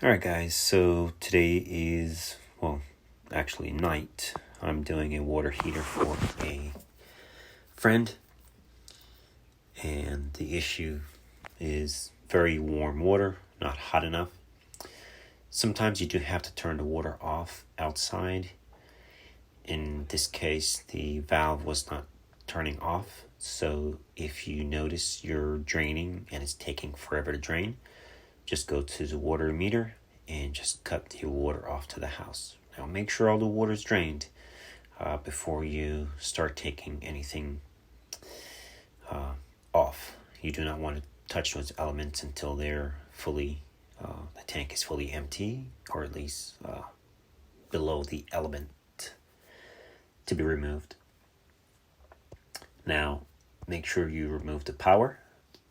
Alright guys, so today is, actually night. I'm doing a water heater for a friend, and the issue is very warm water, not hot enough. Sometimes you do have to turn the water off outside. In this case, the valve was not turning off, so if you notice you're draining and it's taking forever to drain, just go to the water meter and just cut the water off to the house. Now make sure all the water is drained before you start taking anything off. You do not want to touch those elements until they're fully, the tank is fully empty, or at least below the element to be removed. Now make sure you remove the power,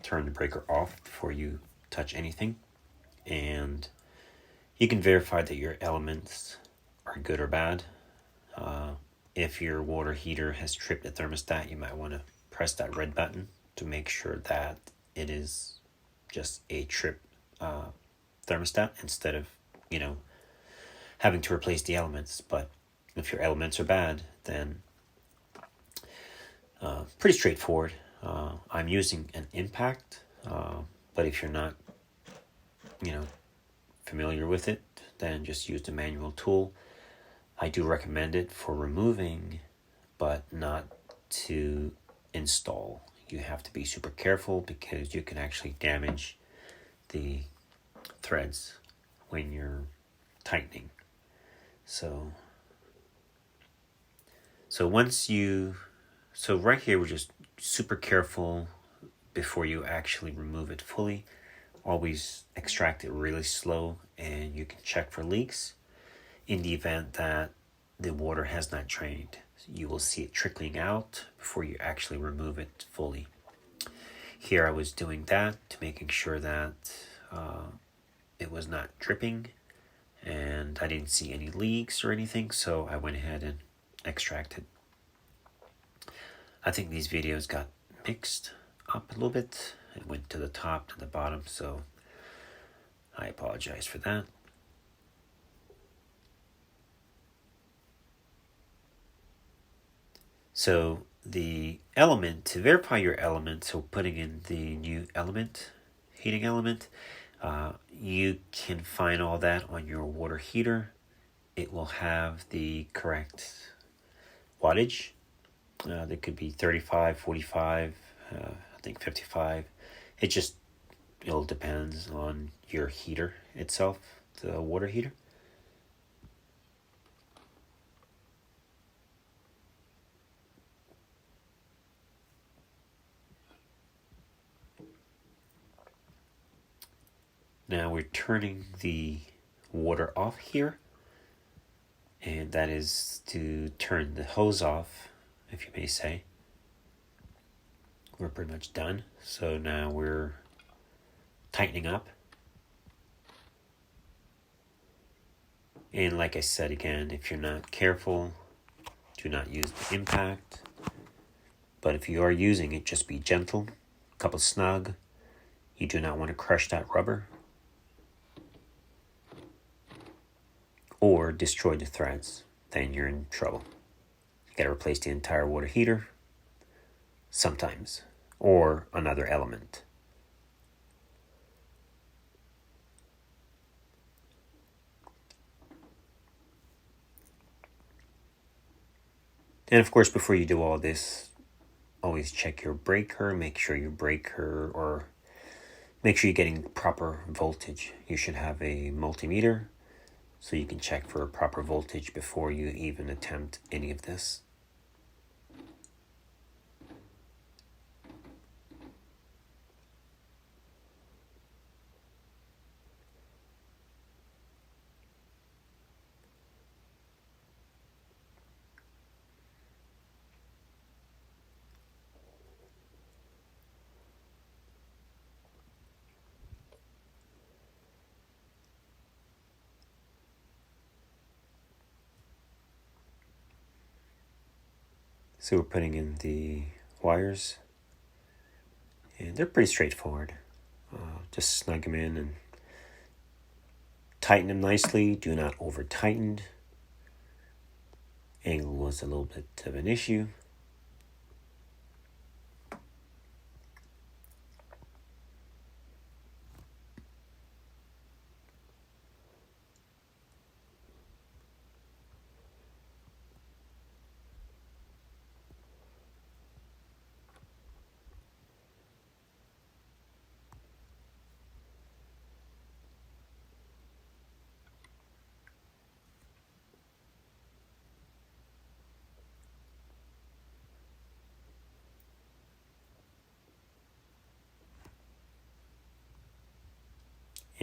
turn the breaker off before you touch anything, and you can verify that your elements are good or bad. If your water heater has tripped the thermostat, you might want to press that red button to make sure that it is just a trip thermostat instead of, having to replace the elements. But if your elements are bad, then pretty straightforward. I'm using an impact, but if you're not, familiar with it, then just use the manual tool. I do recommend it for removing, but not to install. You have to be super careful because you can actually damage the threads when you're tightening. So right here, we're just super careful before you actually remove it fully. Always extract it really slow, and you can check for leaks. In the event that the water has not drained, you will see it trickling out before you actually remove it fully. Here I was doing that to making sure that it was not dripping and I didn't see any leaks or anything, so I went ahead and extracted. I think these videos got mixed up a little bit. It went to the top to the bottom, so I apologize for that. So the element, to verify your element, so putting in the new element, heating element, you can find all that on your water heater. It will have the correct wattage. There could be 35, 45, I think 55. It all depends on your heater itself, the water heater. Now we're turning the water off here, and that is to turn the hose off, if you may say. We're pretty much done. So now we're tightening up. And like I said again, if you're not careful, do not use the impact. But if you are using it, just be gentle, couple snug. You do not want to crush that rubber or destroy the threads. Then you're in trouble. You got to replace the entire water heater sometimes, or another element. And of course, before you do all this, always check your breaker, make sure you're getting proper voltage. You should have a multimeter so you can check for a proper voltage before you even attempt any of this. So we're putting in the wires, and they're pretty straightforward. Just snug them in and Tighten them nicely. Do not over tighten. Angle was a little bit of an issue.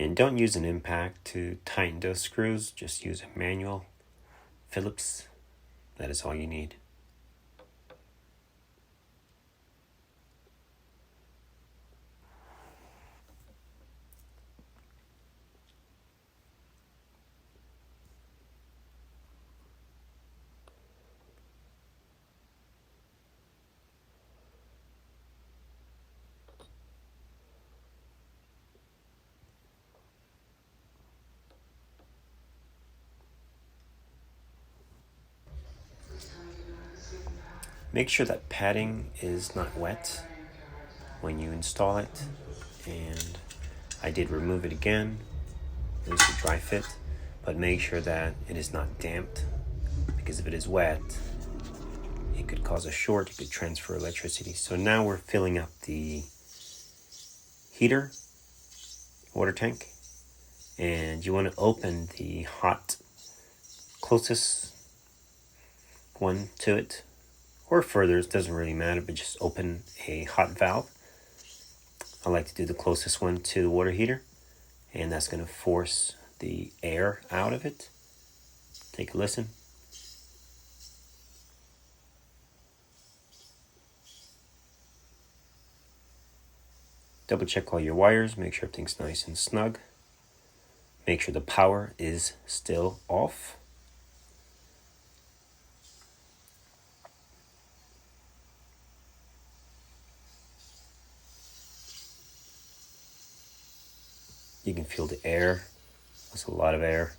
And don't use an impact to tighten those screws. Just use a manual Phillips. That is all you need. Make sure that padding is not wet when you install it. And I did remove it again. It was a dry fit, but make sure that it is not damped, because if it is wet, it could cause a short, it could transfer electricity. So now we're filling up the heater, water tank, and you want to open the hot closest one to it, or further, it doesn't really matter, but just open a hot valve. I like to do the closest one to the water heater, and that's going to force the air out of it. Take a listen. Double check all your wires, make sure everything's nice and snug. Make sure the power is still off. You can feel the air. That's a lot of air.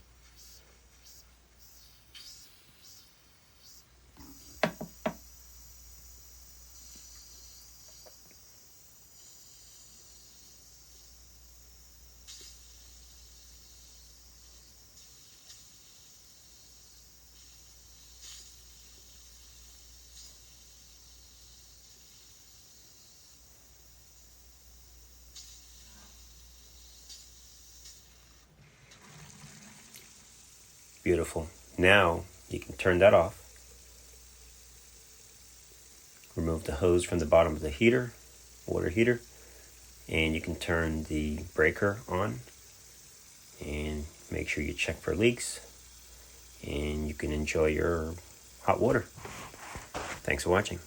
Beautiful. Now you can turn that off. Remove the hose from the bottom of the heater, water heater, and you can turn the breaker on and make sure you check for leaks, and you can enjoy your hot water. Thanks for watching.